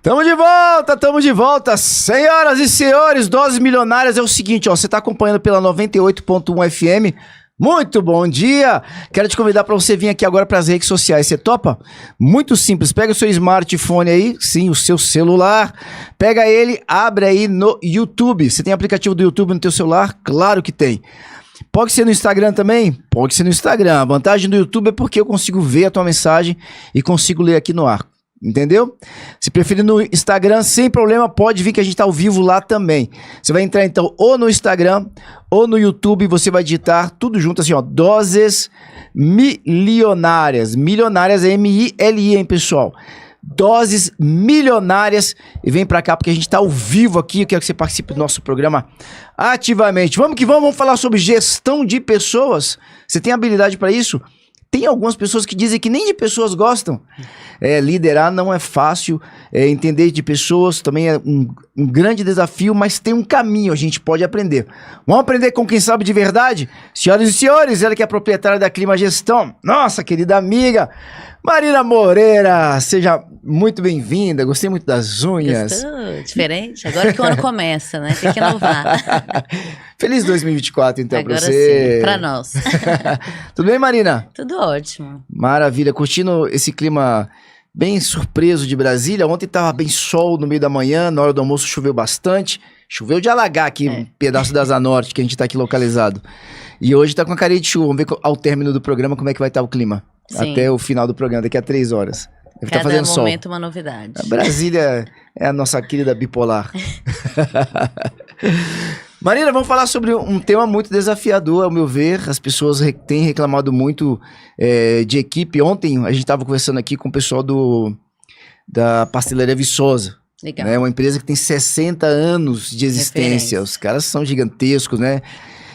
Tamo de volta, senhoras e senhores, Doses Milionárias. É o seguinte, ó, você tá acompanhando pela 98.1 FM, muito bom dia, quero te convidar para você vir aqui agora para as redes sociais, você topa? Muito simples, pega o seu smartphone aí, sim, o seu celular, pega ele, abre aí no YouTube, você tem aplicativo do YouTube no teu celular? Claro que tem. Pode ser no Instagram também? Pode ser no Instagram, a vantagem do YouTube é porque eu consigo ver a tua mensagem e consigo ler aqui no ar. Entendeu? Se preferir no Instagram, sem problema, pode vir que a gente tá ao vivo lá também. Você vai entrar então ou no Instagram ou no YouTube, você vai digitar tudo junto assim, ó, Doses Milionárias. Milionárias é M-I-L-I, hein, pessoal? Doses Milionárias. E vem pra cá porque a gente tá ao vivo aqui. Eu quero que você participe do nosso programa ativamente. Vamos que vamos falar sobre gestão de pessoas. Você tem habilidade para isso? Tem algumas pessoas que dizem que nem de pessoas gostam. Liderar não é fácil, entender de pessoas também é um grande desafio, mas tem um caminho, a gente pode aprender. Vamos aprender com quem sabe de verdade? Senhoras e senhores, ela que é proprietária da Clima Gestão, nossa querida amiga, Marina Moreira, seja muito bem-vinda, gostei muito das unhas. Gostou? Diferente? Agora que o ano começa, né? Tem que inovar. Feliz 2024, então, agora pra você. Sim, pra nós. Tudo bem, Marina? Tudo ótimo. Maravilha, curtindo esse clima bem surpreso de Brasília. Ontem tava bem sol no meio da manhã, na hora do almoço choveu bastante. Choveu de alagar aqui, um pedaço da Asa Norte, que a gente tá aqui localizado. E hoje tá com a carinha de chuva. Vamos ver ao término do programa como é que vai estar o clima. Sim. Até o final do programa, daqui a 3 horas. Deve Cada fazendo momento sol. uma novidade. A Brasília é a nossa querida bipolar. Marina, vamos falar sobre um tema muito desafiador, ao meu ver. As pessoas têm reclamado muito de equipe. Ontem a gente estava conversando aqui com o pessoal da Pastelaria Viçosa. Legal. Né? Uma empresa que tem 60 anos de existência. Os caras são gigantescos, né?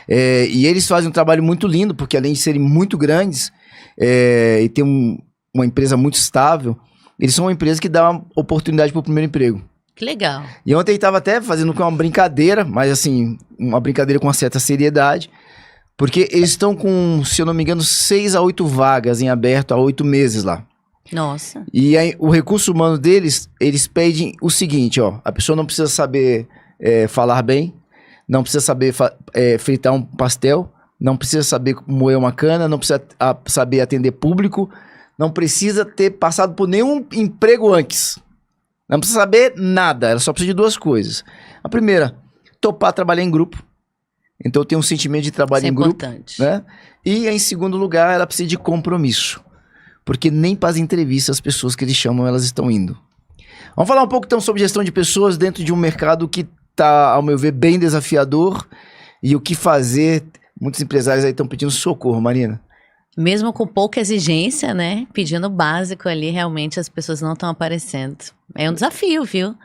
E eles fazem um trabalho muito lindo, porque além de serem muito grandes e ter uma empresa muito estável, eles são uma empresa que dá uma oportunidade para o primeiro emprego. Que legal. E ontem ele estava até fazendo uma brincadeira, mas assim, uma brincadeira com uma certa seriedade, porque eles estão com, se eu não me engano, 6 a 8 vagas em aberto há 8 meses lá. Nossa. E aí, o recurso humano deles, eles pedem o seguinte, ó, a pessoa não precisa saber falar bem, não precisa saber fritar um pastel, não precisa saber moer uma cana, não precisa saber atender público, não precisa ter passado por nenhum emprego antes. Não precisa saber nada, ela só precisa de 2 coisas. A primeira, topar trabalhar em grupo. Então eu tenho um sentimento de trabalho em grupo. Isso é importante. Né? E em segundo lugar, ela precisa de compromisso. Porque nem para as entrevistas as pessoas que eles chamam, elas estão indo. Vamos falar um pouco então sobre gestão de pessoas dentro de um mercado que está, ao meu ver, bem desafiador. E o que fazer, muitos empresários aí estão pedindo socorro, Marina. Mesmo com pouca exigência, né? Pedindo o básico ali, realmente as pessoas não estão aparecendo. É um desafio, viu?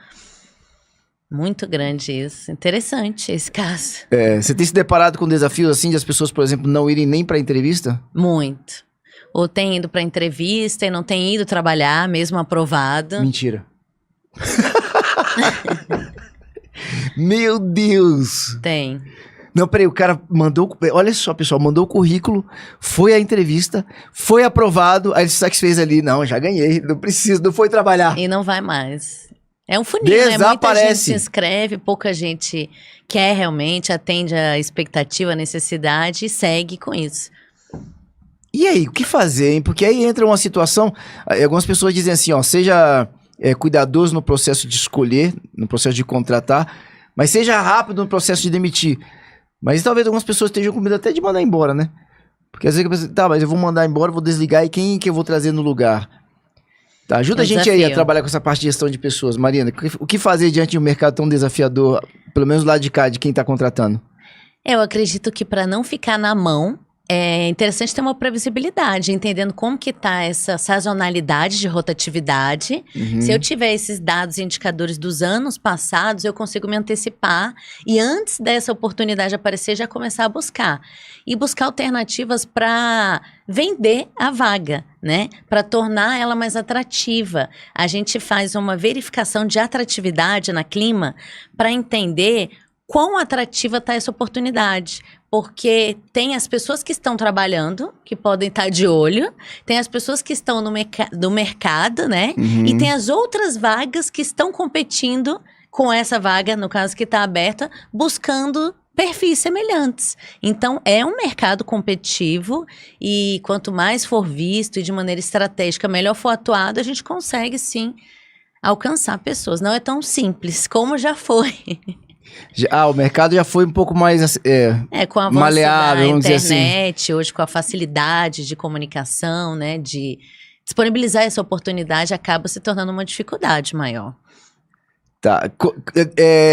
Muito grande isso. Interessante esse caso. Você tem se deparado com desafios assim de as pessoas, por exemplo, não irem nem para entrevista? Muito. Ou tem ido para entrevista e não tem ido trabalhar, mesmo aprovado. Mentira. Meu Deus! Tem. Não, peraí, o cara mandou... Olha só, pessoal, mandou o currículo, foi à entrevista, foi aprovado, aí ele se satisfez ali. Não, já ganhei, não preciso, não foi trabalhar. E não vai mais. É um funil, né? Muita gente se inscreve, pouca gente quer realmente, atende a expectativa, a necessidade e segue com isso. E aí, o que fazer, hein? Porque aí entra uma situação... Algumas pessoas dizem assim, ó, seja cuidadoso no processo de escolher, no processo de contratar, mas seja rápido no processo de demitir. Mas talvez algumas pessoas estejam com medo até de mandar embora, né? Porque às vezes eu penso, tá, mas eu vou mandar embora, vou desligar, e quem que eu vou trazer no lugar? Tá, ajuda a gente aí a trabalhar com essa parte de gestão de pessoas. Marina, o que fazer diante de um mercado tão desafiador, pelo menos lá de cá, de quem tá contratando? Eu acredito que para não ficar na mão, é interessante ter uma previsibilidade, entendendo como que tá essa sazonalidade de rotatividade. Se eu tiver esses dados e indicadores dos anos passados, eu consigo me antecipar e antes dessa oportunidade aparecer, já começar a buscar. E buscar alternativas para vender a vaga, né? Para tornar ela mais atrativa. A gente faz uma verificação de atratividade na Clima para entender quão atrativa está essa oportunidade. Porque tem as pessoas que estão trabalhando, que podem estar de olho, tem as pessoas que estão no mercado, né? E tem as outras vagas que estão competindo com essa vaga, no caso que está aberta, buscando perfis semelhantes. Então, é um mercado competitivo e quanto mais for visto e de maneira estratégica, melhor for atuado, a gente consegue, sim, alcançar pessoas. Não é tão simples como já foi. O mercado já foi um pouco mais com a avanço maleável, da vamos dizer internet, assim. hoje com a facilidade de comunicação, né, de disponibilizar essa oportunidade, acaba se tornando uma dificuldade maior. Tá.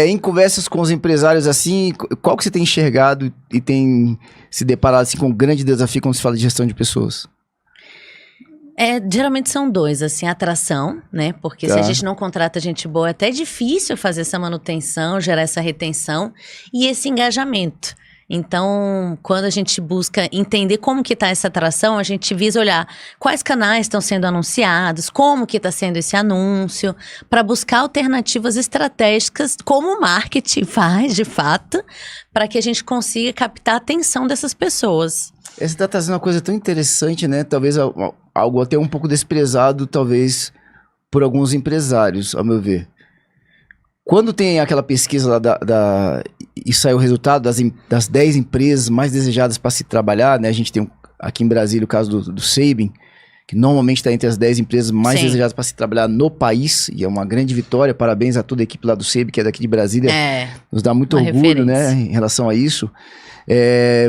Em conversas com os empresários assim, qual que você tem enxergado e tem se deparado assim, com um grande desafio quando se fala de gestão de pessoas? Geralmente são dois, assim, atração, né? Porque se a gente não contrata gente boa, é até difícil fazer essa manutenção, gerar essa retenção e esse engajamento. Então, quando a gente busca entender como que está essa atração, a gente visa olhar quais canais estão sendo anunciados, como que está sendo esse anúncio, para buscar alternativas estratégicas, como o marketing faz, de fato, para que a gente consiga captar a atenção dessas pessoas. Você está trazendo uma coisa tão interessante, né? Talvez algo até um pouco desprezado, talvez, por alguns empresários, ao meu ver. Quando tem aquela pesquisa lá e sai o resultado das 10 empresas mais desejadas para se trabalhar, né? A gente tem aqui em Brasília o caso do Sabin, que normalmente está entre as 10 empresas mais desejadas para se trabalhar no país, e é uma grande vitória. Parabéns a toda a equipe lá do Sabin, que é daqui de Brasília. Nos dá muito orgulho, né, em relação a isso.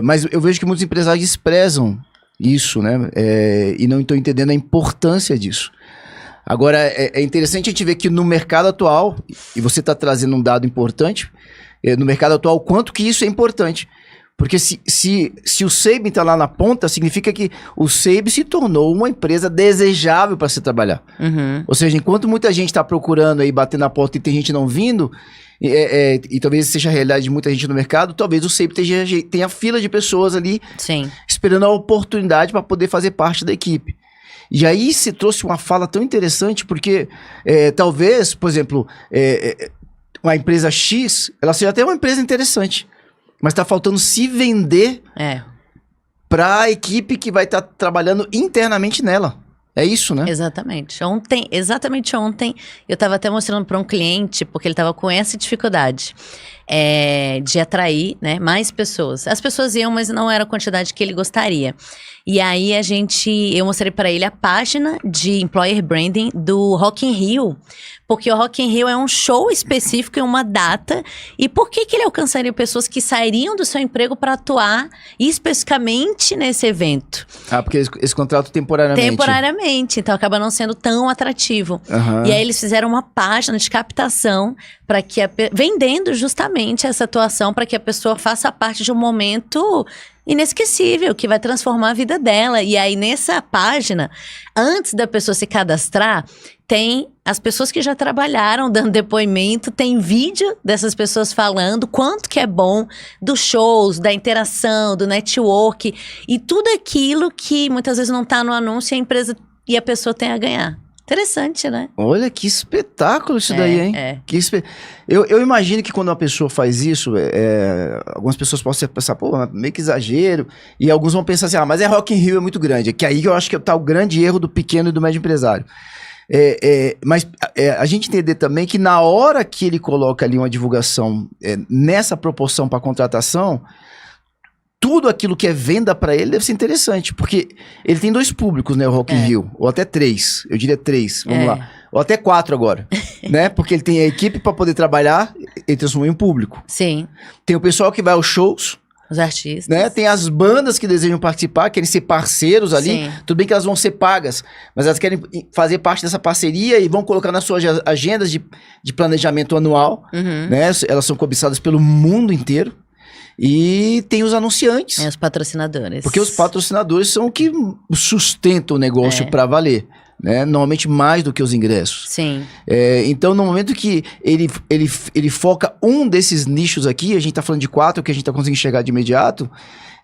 Mas eu vejo que muitos empresários desprezam isso, né? E não estão entendendo a importância disso. Agora, é interessante a gente ver que no mercado atual, e você está trazendo um dado importante, no mercado atual, quanto que isso é importante. Porque se o Sabin está lá na ponta, significa que o Sabin se tornou uma empresa desejável para se trabalhar. Ou seja, enquanto muita gente está procurando aí, batendo na porta e tem gente não vindo, e talvez seja a realidade de muita gente no mercado, talvez o Sabin tenha fila de pessoas ali esperando a oportunidade para poder fazer parte da equipe. E aí se trouxe uma fala tão interessante, porque talvez, por exemplo, uma empresa X, ela seja até uma empresa interessante, mas está faltando se vender para a equipe que vai estar trabalhando internamente nela. É isso, né? Exatamente ontem, eu estava até mostrando para um cliente, porque ele estava com essa dificuldade de atrair, né, mais pessoas. As pessoas iam, mas não era a quantidade que ele gostaria. E aí eu mostrei para ele a página de Employer Branding do Rock in Rio, porque o Rock in Rio é um show específico em uma data, e por que ele alcançaria pessoas que sairiam do seu emprego para atuar especificamente nesse evento? Porque esse contrato temporariamente. Temporariamente, então acaba não sendo tão atrativo. E aí eles fizeram uma página de captação para que vendendo justamente essa atuação para que a pessoa faça parte de um momento inesquecível, que vai transformar a vida dela. E aí nessa página, antes da pessoa se cadastrar, tem as pessoas que já trabalharam dando depoimento, tem vídeo dessas pessoas falando quanto que é bom dos shows, da interação, do network e tudo aquilo que muitas vezes não está no anúncio e a pessoa tem a ganhar. Interessante, né? Olha que espetáculo isso daí, hein? Eu imagino que quando uma pessoa faz isso, algumas pessoas possam pensar, pô, meio que exagero. E alguns vão pensar assim, mas Rock in Rio é muito grande. Que aí eu acho que tá o grande erro do pequeno e do médio empresário. Mas a gente entender também que na hora que ele coloca ali uma divulgação nessa proporção para contratação, tudo aquilo que é venda para ele deve ser interessante, porque ele tem 2 públicos, né, o Rock in Rio, ou até 3, eu diria 3, vamos lá, ou até 4 agora, né, porque ele tem a equipe para poder trabalhar, ele transformou em um público. Sim. Tem o pessoal que vai aos shows, os artistas, né, tem as bandas que desejam participar, querem ser parceiros ali, tudo bem que elas vão ser pagas, mas elas querem fazer parte dessa parceria e vão colocar nas suas agendas de planejamento anual, né, elas são cobiçadas pelo mundo inteiro. E tem os anunciantes. Os patrocinadores. Porque os patrocinadores são o que sustentam o negócio para valer, né? Normalmente mais do que os ingressos. Sim. Então, no momento que ele foca um desses nichos aqui, a gente tá falando de 4, que a gente tá conseguindo enxergar de imediato,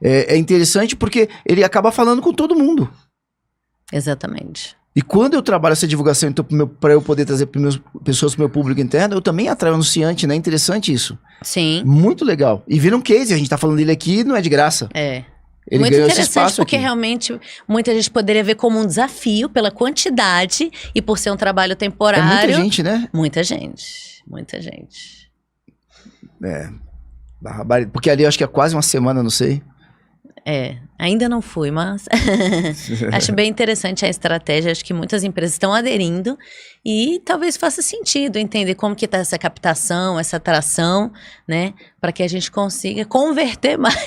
é interessante porque ele acaba falando com todo mundo. Exatamente. E quando eu trabalho essa divulgação, então, para eu poder trazer pessoas para o meu público interno, eu também atraio anunciante, né? Interessante isso. Sim. Muito legal. E vira um case, a gente tá falando dele aqui, não é de graça. É. Ele Muito ganhou esse interessante, espaço porque aqui. realmente muita gente poderia ver como um desafio pela quantidade e por ser um trabalho temporário. É muita gente, né? Muita gente. Muita gente. É. Porque ali eu acho que é quase uma semana, não sei. É, ainda não fui, mas acho bem interessante a estratégia. Acho que muitas empresas estão aderindo e talvez faça sentido entender como que está essa captação, essa atração, né? Para que a gente consiga converter mais.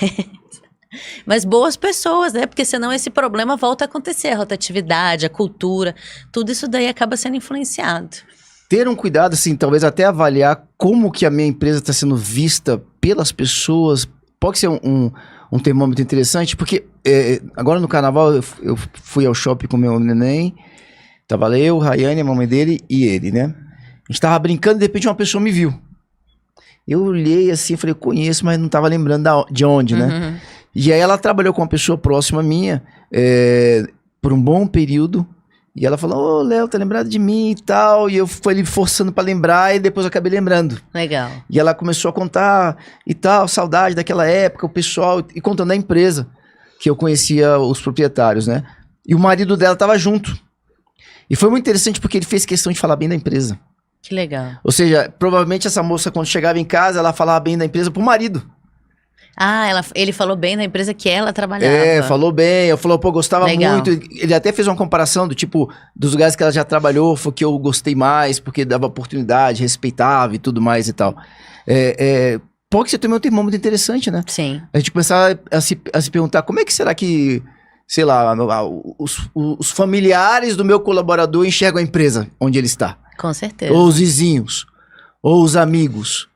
Mas boas pessoas, né? Porque senão esse problema volta a acontecer. A rotatividade, a cultura, tudo isso daí acaba sendo influenciado. Ter um cuidado, assim, talvez até avaliar como que a minha empresa está sendo vista pelas pessoas. Pode ser um termômetro interessante, porque agora no carnaval eu fui ao shopping com meu neném, tava eu, Rayane, a mamãe dele e ele, né? A gente tava brincando e de repente uma pessoa me viu. Eu olhei assim, falei, conheço, mas não tava lembrando de onde, né? E aí ela trabalhou com uma pessoa próxima minha por um bom período. E ela falou, ô, Léo, tá lembrado de mim e tal. E eu fui ali forçando pra lembrar e depois eu acabei lembrando. Legal. E ela começou a contar e tal, saudade daquela época, o pessoal, e contando da empresa, que eu conhecia os proprietários, né? E o marido dela tava junto. E foi muito interessante porque ele fez questão de falar bem da empresa. Que legal. Ou seja, provavelmente essa moça, quando chegava em casa, ela falava bem da empresa pro marido. Ah, ele falou bem da empresa que ela trabalhava. Falou bem. Eu falou, pô, gostava Legal. muito. Ele até fez uma comparação do tipo, dos lugares que ela já trabalhou, foi que eu gostei mais, porque dava oportunidade, respeitava e tudo mais e tal. Pode ser também um termômetro interessante, né? Sim. A gente começar a se perguntar, como é que será que, sei lá, os familiares do meu colaborador enxergam a empresa onde ele está? Com certeza. Ou os vizinhos, ou os amigos.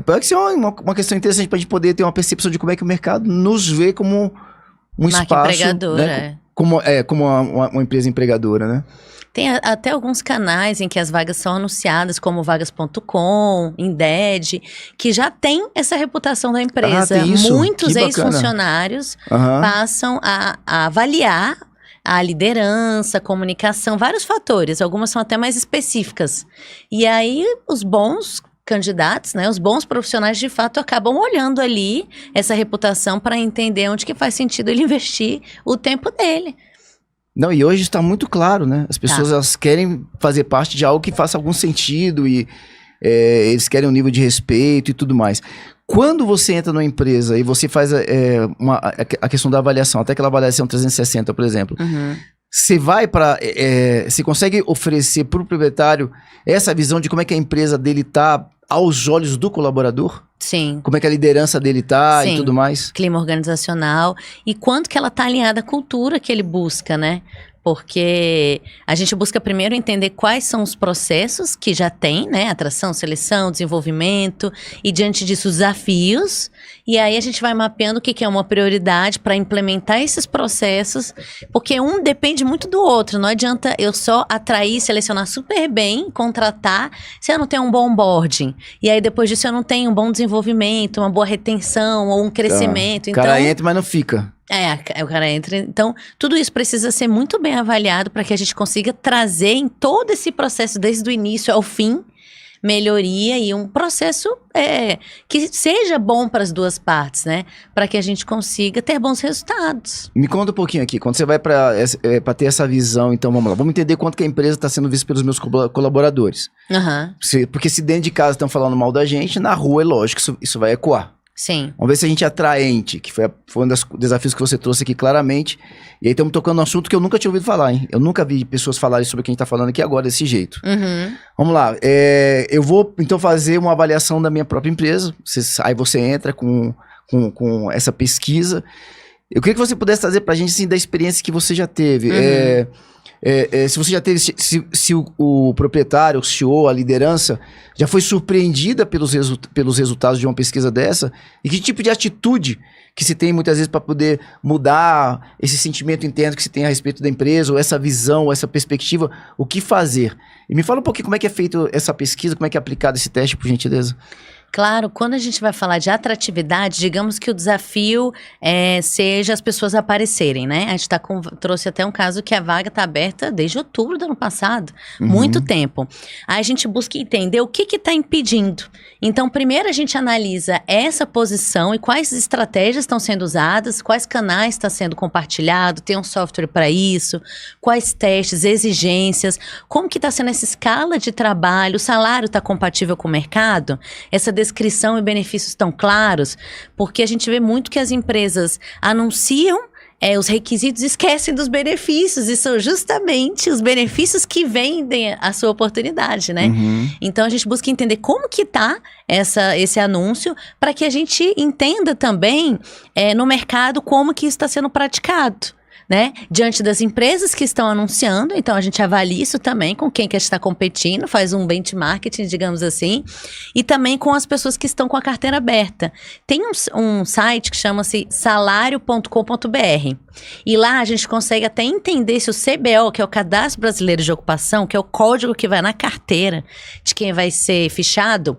Pode ser uma questão interessante para a gente poder ter uma percepção de como é que o mercado nos vê como um Marca espaço, empregadora, né? Como uma empresa empregadora, né? Tem até alguns canais em que as vagas são anunciadas, como vagas.com, Indeed, que já tem essa reputação da empresa. tem isso? Muitos Que bacana. ex-funcionários Aham. passam a avaliar a liderança, a comunicação, vários fatores. Algumas são até mais específicas. E aí, os bons candidatos, né, os bons profissionais, de fato, acabam olhando ali essa reputação para entender onde que faz sentido ele investir o tempo dele. Não, e hoje está muito claro, né? As pessoas elas querem fazer parte de algo que faça algum sentido e eles querem um nível de respeito e tudo mais. Quando você entra numa empresa e você faz a questão da avaliação, até aquela avaliação 360, por exemplo, você vai para... você consegue oferecer para o proprietário essa visão de como é que a empresa dele está aos olhos do colaborador? Sim. Como é que a liderança dele tá Sim. e tudo mais? Clima organizacional e quanto que ela tá alinhada à cultura que ele busca, né? Porque a gente busca primeiro entender quais são os processos que já tem, né? Atração, seleção, desenvolvimento e diante disso os desafios. E aí a gente vai mapeando o que é uma prioridade para implementar esses processos, porque um depende muito do outro. Não adianta eu só atrair, selecionar super bem, contratar, se eu não tenho um bom onboarding. E aí depois disso eu não tenho um bom desenvolvimento, uma boa retenção ou um crescimento. O cara entra, mas não fica. O cara entra. Então, tudo isso precisa ser muito bem avaliado para que a gente consiga trazer em todo esse processo, desde o início ao fim, melhoria e um processo que seja bom para as duas partes, né? Para que a gente consiga ter bons resultados. Me conta um pouquinho aqui, quando você vai para ter essa visão, então vamos lá, vamos entender quanto que a empresa está sendo vista pelos meus colaboradores. Porque se dentro de casa estão falando mal da gente, na rua é lógico que isso vai ecoar. Sim. Vamos ver se a gente é atraente, que foi um dos desafios que você trouxe aqui claramente. E aí estamos tocando um assunto que eu nunca tinha ouvido falar, hein? Eu nunca vi pessoas falarem sobre o que a gente está falando aqui agora, desse jeito. Vamos lá. Eu vou, então, fazer uma avaliação da minha própria empresa. Aí você entra com essa pesquisa. Eu queria que você pudesse trazer para a gente, assim, da experiência que você já teve. Se você já teve, se o proprietário, o CEO, a liderança, já foi surpreendida pelos resultados de uma pesquisa dessa, e que tipo de atitude que se tem muitas vezes para poder mudar esse sentimento interno que se tem a respeito da empresa, ou essa visão, ou essa perspectiva, o que fazer? E me fala um pouquinho como é que é feito essa pesquisa, como é que é aplicado esse teste, por gentileza. Claro, quando a gente vai falar de atratividade, digamos que o desafio seja as pessoas aparecerem, né? A gente trouxe até um caso que a vaga está aberta desde outubro do ano passado, muito tempo. Aí a gente busca entender o que está impedindo. Então, primeiro a gente analisa essa posição e quais estratégias estão sendo usadas, quais canais está sendo compartilhado, tem um software para isso, quais testes, exigências, como que está sendo essa escala de trabalho, o salário está compatível com o mercado, essa descrição e benefícios estão claros, porque a gente vê muito que as empresas anunciam os requisitos, esquecem dos benefícios, e são justamente os benefícios que vendem a sua oportunidade, né? Então a gente busca entender como que tá esse anúncio, para que a gente entenda também no mercado como que isso está sendo praticado, né? Diante das empresas que estão anunciando, então a gente avalia isso também com quem que a gente está competindo, faz um benchmarking, digamos assim, e também com as pessoas que estão com a carteira aberta. Tem um site que chama-se salario.com.br, e lá a gente consegue até entender se o CBO, que é o Cadastro Brasileiro de Ocupação, que é o código que vai na carteira de quem vai ser fichado,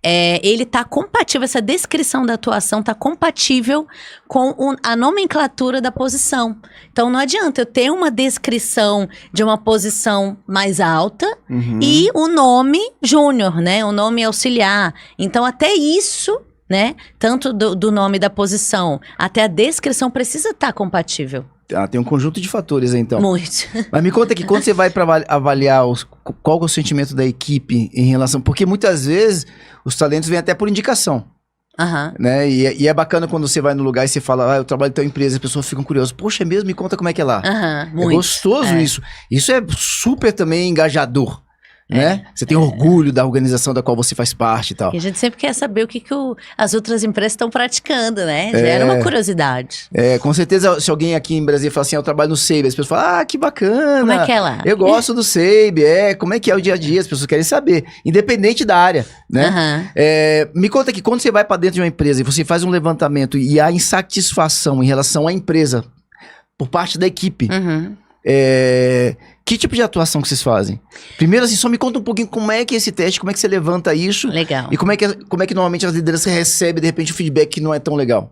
ele está compatível, essa descrição da atuação está compatível com a nomenclatura da posição. Então, não adianta eu ter uma descrição de uma posição mais alta e o nome júnior, né? O nome auxiliar. Então, até isso, né? Tanto do nome da posição até a descrição precisa estar compatível. Tem um conjunto de fatores aí, então. Muito. Mas me conta que quando você vai para avaliar qual é o sentimento da equipe em relação... Porque muitas vezes os talentos vêm até por indicação. Né? E é bacana quando você vai no lugar e você fala, eu trabalho em tal empresa, as pessoas ficam curiosas. Poxa, é mesmo? Me conta como é que é lá. Muito. É gostoso isso. Isso é super também engajador. Né? Você tem orgulho da organização da qual você faz parte e tal. E a gente sempre quer saber o que as outras empresas estão praticando, né? Gera uma curiosidade. Com certeza, se alguém aqui em Brasília fala assim, eu trabalho no SEIB, as pessoas falam, que bacana. Como é que é lá? Eu gosto do SEIB, como é que é o dia a dia? As pessoas querem saber, independente da área, né? Me conta que quando você vai para dentro de uma empresa e você faz um levantamento e há insatisfação em relação à empresa por parte da equipe, que tipo de atuação que vocês fazem? Primeiro, assim, só me conta um pouquinho como é que é esse teste, como é que você levanta isso. Legal. E como é que normalmente as lideranças recebem, de repente, o feedback que não é tão legal.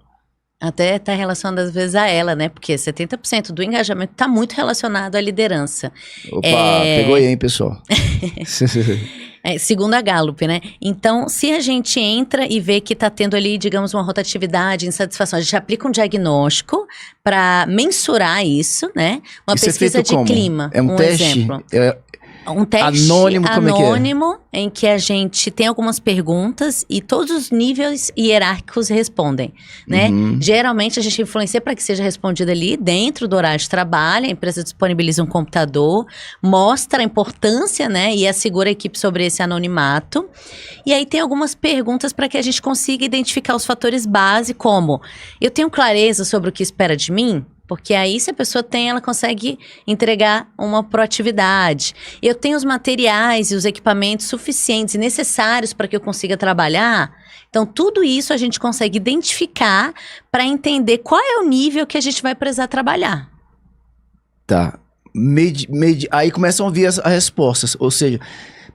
Até está relacionado às vezes a ela, né? Porque 70% do engajamento está muito relacionado à liderança. Opa, pegou aí, hein, pessoal? Segundo a Gallup, né? Então, se a gente entra e vê que está tendo ali, digamos, uma rotatividade, insatisfação, a gente aplica um diagnóstico para mensurar isso, né? Uma pesquisa de clima. É um teste? Exemplo. Um teste anônimo, como anônimo em que a gente tem algumas perguntas e todos os níveis hierárquicos respondem, né? Geralmente a gente influencia para que seja respondido ali dentro do horário de trabalho, a empresa disponibiliza um computador, mostra a importância, né? E assegura a equipe sobre esse anonimato. E aí tem algumas perguntas para que a gente consiga identificar os fatores base, como: eu tenho clareza sobre o que espera de mim? Porque aí, se a pessoa tem, ela consegue entregar uma proatividade. Eu tenho os materiais e os equipamentos suficientes e necessários para que eu consiga trabalhar. Então, tudo isso a gente consegue identificar para entender qual é o nível que a gente vai precisar trabalhar. Tá. Aí começam a vir as respostas. Ou seja,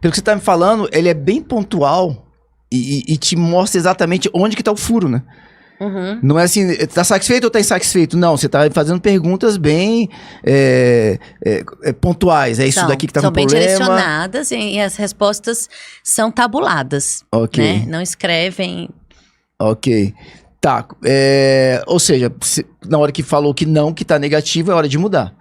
pelo que você está me falando, ele é bem pontual e te mostra exatamente onde que está o furo, né? Não é assim, tá satisfeito ou tá insatisfeito? Não, você tá fazendo perguntas bem pontuais. É isso daqui que tá com problema. São bem direcionadas e as respostas são tabuladas. Ok. Né? Não escrevem. Ok. Tá. Ou seja, na hora que falou que não, que tá negativo, é hora de mudar.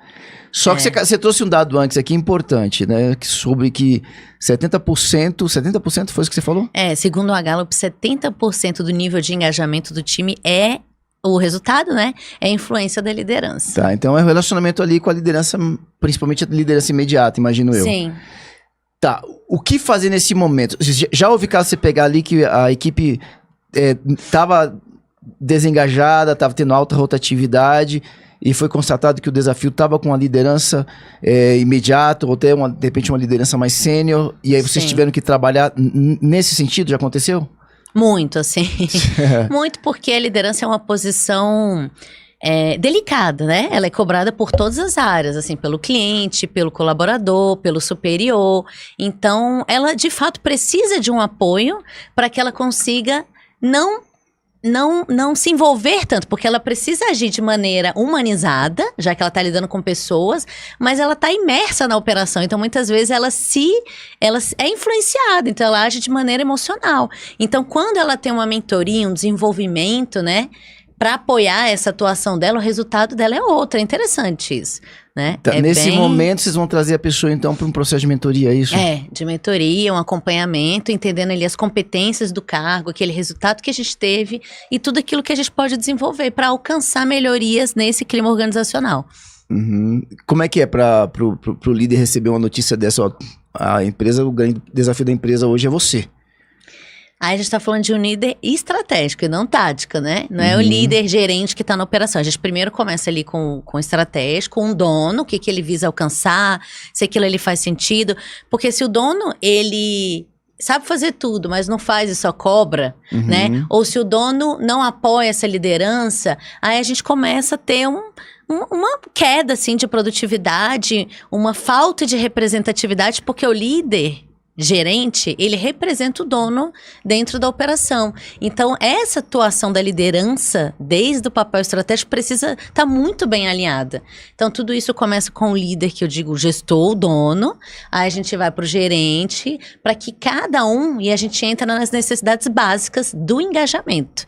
Só que você trouxe um dado antes aqui importante, né? Sobre que 70% foi isso que você falou? Segundo a Gallup, 70% do nível de engajamento do time é o resultado, né? É a influência da liderança. Tá, então é o relacionamento ali com a liderança, principalmente a liderança imediata, imagino eu. Sim. Tá, o que fazer nesse momento? Já houve caso você pegar ali que a equipe tava desengajada, tava tendo alta rotatividade e foi constatado que o desafio estava com a liderança imediata ou até, de repente, uma liderança mais sênior, e aí vocês tiveram que trabalhar nesse sentido? Já aconteceu? Muito, assim. Muito, porque a liderança é uma posição delicada, né? Ela é cobrada por todas as áreas, assim, pelo cliente, pelo colaborador, pelo superior. Então, ela de fato precisa de um apoio para que ela consiga não se envolver tanto, porque ela precisa agir de maneira humanizada, já que ela está lidando com pessoas, mas ela está imersa na operação, então muitas vezes ela é influenciada, então ela age de maneira emocional. Então quando ela tem uma mentoria, um desenvolvimento, né, para apoiar essa atuação dela, o resultado dela é outro. É interessante isso, né? Tá, nesse momento, vocês vão trazer a pessoa, então, para um processo de mentoria, é isso? De mentoria, um acompanhamento, entendendo ali as competências do cargo, aquele resultado que a gente teve e tudo aquilo que a gente pode desenvolver para alcançar melhorias nesse clima organizacional. Uhum. Como é que é para o líder receber uma notícia dessa? Ó, a empresa, o grande desafio da empresa hoje é você. Aí a gente está falando de um líder estratégico e não tático, né? Não é o líder gerente que está na operação. A gente primeiro começa ali com estratégico, um dono, o que ele visa alcançar, se aquilo ali faz sentido. Porque se o dono, ele sabe fazer tudo, mas não faz e só cobra, né? Ou se o dono não apoia essa liderança, aí a gente começa a ter uma queda, assim, de produtividade, uma falta de representatividade, porque o líder gerente, ele representa o dono dentro da operação. Então, essa atuação da liderança, desde o papel estratégico, precisa estar muito bem alinhada. Então, tudo isso começa com o líder, que eu digo, o gestor, o dono. Aí a gente vai para o gerente, para que cada um, e a gente entra nas necessidades básicas do engajamento,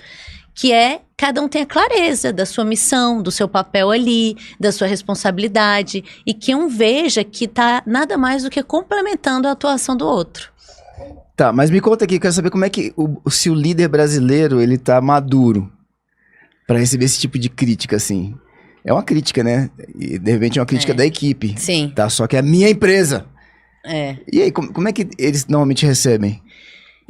que é cada um tenha clareza da sua missão, do seu papel ali, da sua responsabilidade, e que um veja que está nada mais do que complementando a atuação do outro. Tá, mas me conta aqui, quero saber como é que se o líder brasileiro, ele tá maduro para receber esse tipo de crítica, assim. É uma crítica, né? E de repente é uma crítica da equipe. Sim. Tá, só que é a minha empresa. É. E aí, como é que eles normalmente recebem?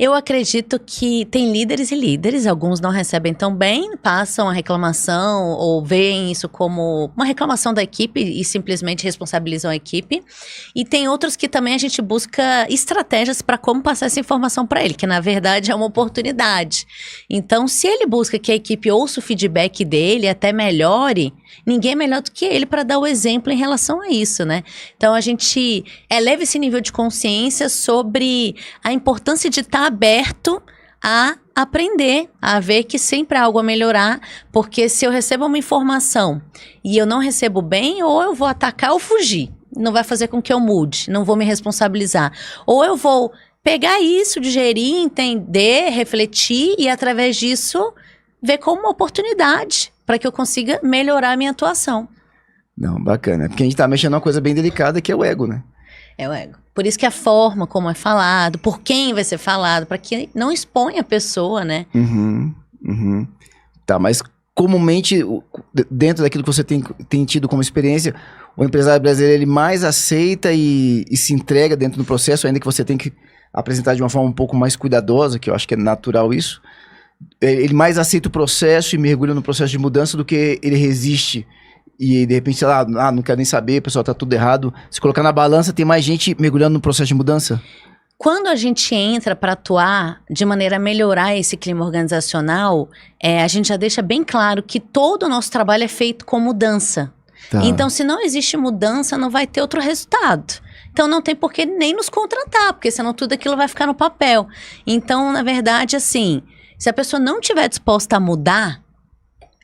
Eu acredito que tem líderes e líderes, alguns não recebem tão bem, passam a reclamação ou veem isso como uma reclamação da equipe e simplesmente responsabilizam a equipe. E tem outros que também a gente busca estratégias para como passar essa informação para ele, que na verdade é uma oportunidade. Então, se ele busca que a equipe ouça o feedback dele, até melhore, ninguém é melhor do que ele para dar o exemplo em relação a isso, né? Então, a gente eleva esse nível de consciência sobre a importância de estar aberto a aprender, a ver que sempre há algo a melhorar, porque se eu recebo uma informação e eu não recebo bem, ou eu vou atacar ou fugir, não vai fazer com que eu mude, não vou me responsabilizar, ou eu vou pegar isso, digerir, entender, refletir e através disso ver como uma oportunidade para que eu consiga melhorar a minha atuação. Não, bacana, porque a gente tá mexendo numa coisa bem delicada que é o ego, né? É o ego. Por isso que a forma como é falado, por quem vai ser falado, para que não exponha a pessoa, né? Tá, mas comumente, dentro daquilo que você tem tido como experiência, o empresário brasileiro, ele mais aceita e se entrega dentro do processo, ainda que você tem que apresentar de uma forma um pouco mais cuidadosa, que eu acho que é natural isso. Ele mais aceita o processo e mergulha no processo de mudança do que ele resiste. E de repente, sei lá, não quero nem saber, o pessoal tá tudo errado. Se colocar na balança, tem mais gente mergulhando no processo de mudança? Quando a gente entra para atuar de maneira a melhorar esse clima organizacional, a gente já deixa bem claro que todo o nosso trabalho é feito com mudança. Tá. Então, se não existe mudança, não vai ter outro resultado. Então, não tem por que nem nos contratar, porque senão tudo aquilo vai ficar no papel. Então, na verdade, assim, se a pessoa não estiver disposta a mudar,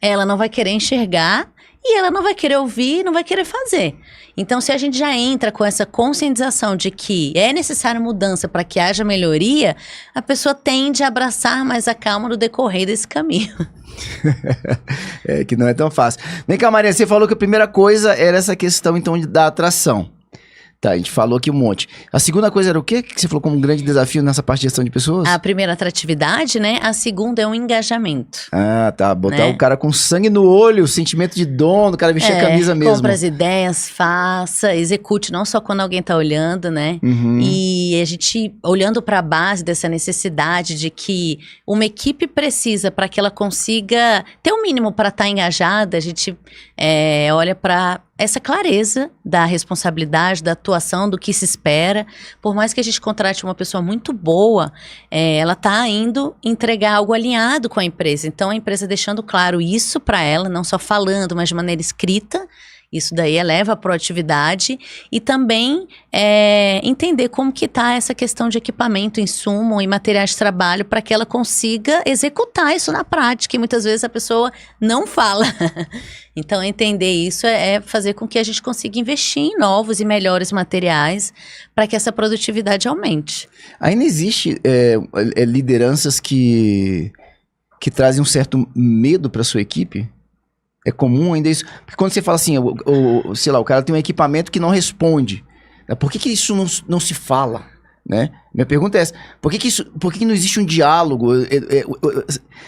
ela não vai querer enxergar e ela não vai querer ouvir, não vai querer fazer. Então, se a gente já entra com essa conscientização de que é necessária mudança para que haja melhoria, a pessoa tende a abraçar mais a calma no decorrer desse caminho. É que não é tão fácil. Vem cá, Maria, você falou que a primeira coisa era essa questão, então, da atração. Tá, a gente falou aqui um monte. A segunda coisa era o quê que você falou como um grande desafio nessa parte de gestão de pessoas? A primeira, atratividade, né? A segunda é um engajamento. Ah, tá. Botar o cara com sangue no olho, o sentimento de dono, o cara vestir a camisa mesmo. Compra as ideias, faça, execute, não só quando alguém tá olhando, né? E a gente, olhando para a base dessa necessidade de que uma equipe precisa para que ela consiga ter o mínimo para estar engajada, a gente olha para essa clareza da responsabilidade, da atuação, do que se espera. Por mais que a gente contrate uma pessoa muito boa, ela está indo entregar algo alinhado com a empresa. Então, a empresa deixando claro isso para ela, não só falando, mas de maneira escrita. Isso daí eleva a proatividade e também entender como que está essa questão de equipamento, insumo e materiais de trabalho para que ela consiga executar isso na prática. E muitas vezes a pessoa não fala. Então, entender isso é fazer com que a gente consiga investir em novos e melhores materiais para que essa produtividade aumente. Ainda existe lideranças que trazem um certo medo para sua equipe? É comum ainda isso? Porque quando você fala assim, sei lá, o cara tem um equipamento que não responde. Né? Por que isso não se fala? Né? Minha pergunta é essa. Por que não existe um diálogo?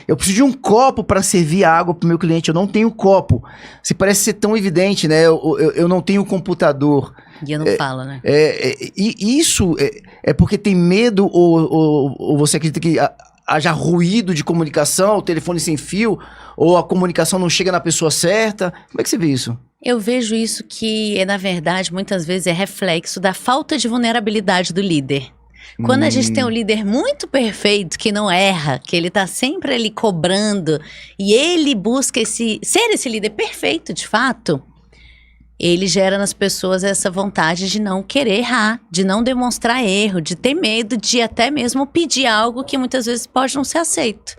Eu preciso de um copo para servir água para o meu cliente. Eu não tenho copo. Você parece ser tão evidente, né? Eu não tenho computador. E eu não falo, né? E isso é porque tem medo ou você acredita que haja ruído de comunicação, o telefone sem fio, ou a comunicação não chega na pessoa certa? Como é que você vê isso? Eu vejo isso que, na verdade, muitas vezes é reflexo da falta de vulnerabilidade do líder. Quando a gente tem um líder muito perfeito, que não erra, que ele tá sempre ali cobrando, e ele busca ser esse líder perfeito, de fato, ele gera nas pessoas essa vontade de não querer errar, de não demonstrar erro, de ter medo de até mesmo pedir algo que muitas vezes pode não ser aceito.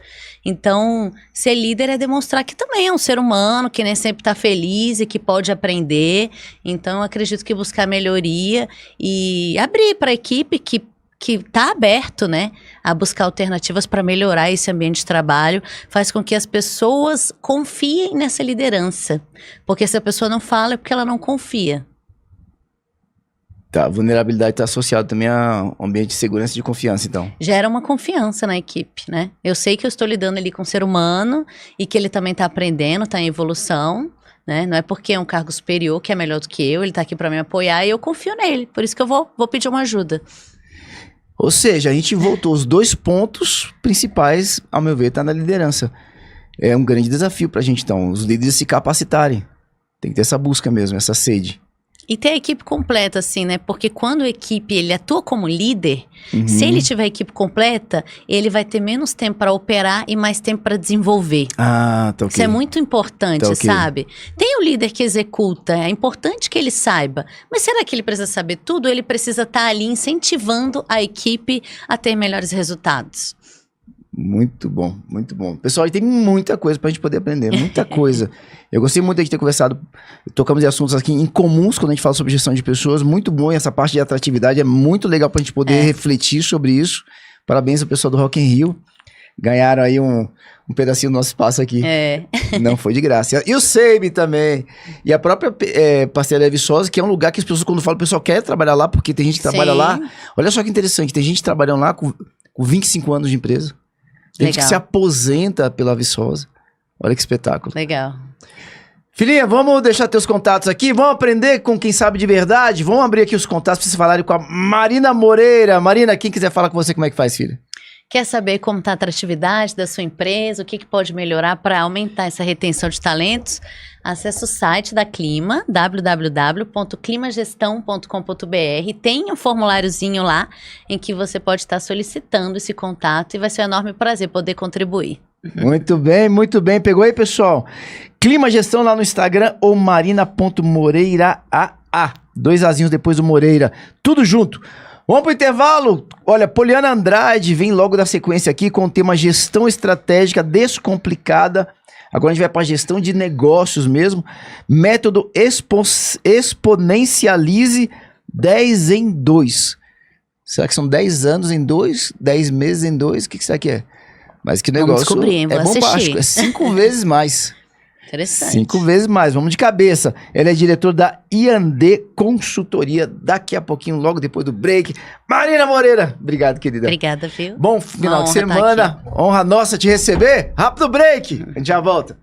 Então, ser líder é demonstrar que também é um ser humano, que nem sempre está feliz e que pode aprender. Então, eu acredito que buscar melhoria e abrir para a equipe que está aberto, né, a buscar alternativas para melhorar esse ambiente de trabalho, faz com que as pessoas confiem nessa liderança. Porque se a pessoa não fala é porque ela não confia. Tá, a vulnerabilidade está associada também a um ambiente de segurança e de confiança, então. Gera uma confiança na equipe, né? Eu sei que eu estou lidando ali com um ser humano e que ele também está aprendendo, está em evolução, né? Não é porque é um cargo superior que é melhor do que eu, ele está aqui para me apoiar e eu confio nele. Por isso que eu vou pedir uma ajuda. Ou seja, a gente voltou os 2 pontos principais, ao meu ver, tá na liderança. É um grande desafio pra gente, então, os líderes se capacitarem. Tem que ter essa busca mesmo, essa sede. E ter a equipe completa, assim, né? Porque quando a equipe, ele atua como líder, se ele tiver a equipe completa, ele vai ter menos tempo para operar e mais tempo para desenvolver. Ah, tá ok. Isso é muito importante, tá okay. Sabe? Tem o líder que executa, é importante que ele saiba. Mas será que ele precisa saber tudo? Ou ele precisa estar ali incentivando a equipe a ter melhores resultados? Muito bom, muito bom. Pessoal, tem muita coisa pra gente poder aprender, muita coisa. Eu gostei muito de ter conversado, tocamos em assuntos aqui incomuns quando a gente fala sobre gestão de pessoas, muito bom, e essa parte de atratividade é muito legal pra gente poder refletir sobre isso. Parabéns ao pessoal do Rock in Rio, ganharam aí um pedacinho do nosso espaço aqui. Não foi de graça. E o Seib também, e a própria Pastelaria Viçosa, que é um lugar que as pessoas, quando falam, o pessoal quer trabalhar lá, porque tem gente que trabalha lá. Olha só que interessante, tem gente trabalhando lá com 25 anos de empresa. Gente que se aposenta pela Viçosa. Olha que espetáculo. Legal. Filhinha, vamos deixar teus contatos aqui. Vamos aprender com quem sabe de verdade. Vamos abrir aqui os contatos para vocês falarem com a Marina Moreira. Marina, quem quiser falar com você, como é que faz, filha? Quer saber como está a atratividade da sua empresa? O que pode melhorar para aumentar essa retenção de talentos? Acesse o site da Clima, www.climagestão.com.br. Tem um formuláriozinho lá em que você pode estar solicitando esse contato e vai ser um enorme prazer poder contribuir. Muito bem. Pegou aí, pessoal? Clima Gestão lá no Instagram ou marina.moreira. 2 azinhos depois do Moreira. Tudo junto. Vamos pro intervalo? Olha, Poliana Andrade vem logo da sequência aqui com o tema Gestão Estratégica Descomplicada. Agora a gente vai para a gestão de negócios mesmo. Método Exponencialize 10 em 2. Será que são 10 anos em 2? 10 meses em 2? O que será que é? Mas que negócio é bombástico. É 5 vezes mais. Interessante. 5 vezes mais, vamos de cabeça. Ela é diretora da I&D Consultoria. Daqui a pouquinho, logo depois do break. Marina Moreira, obrigado, querida. Obrigada, viu? Bom final de semana. Honra nossa te receber. Rápido break. A gente já volta.